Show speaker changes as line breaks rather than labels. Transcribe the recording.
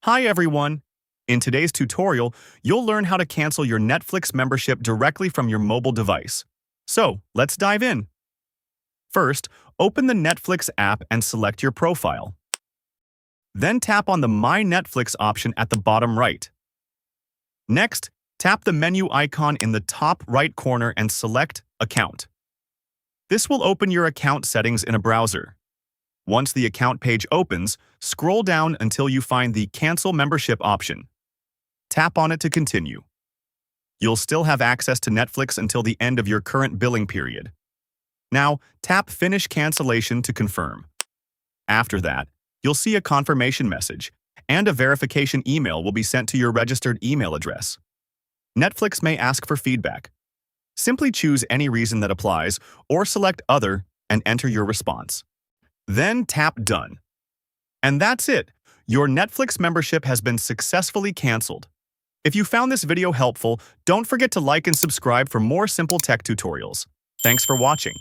Hi everyone! In today's tutorial, you'll learn how to cancel your Netflix membership directly from your mobile device. So, let's dive in. First, open the Netflix app and select your profile. Then tap on the My Netflix option at the bottom right. Next, tap the menu icon in the top right corner and select Account. This will open your account settings in a browser. Once the account page opens, scroll down until you find the Cancel Membership option. Tap on it to continue. You'll still have access to Netflix until the end of your current billing period. Now, tap Finish Cancellation to confirm. After that, you'll see a confirmation message, and a verification email will be sent to your registered email address. Netflix may ask for feedback. Simply choose any reason that applies, or select Other and enter your response. Then tap Done. And that's it! Your Netflix membership has been successfully canceled. If you found this video helpful, don't forget to like and subscribe for more simple tech tutorials. Thanks for watching.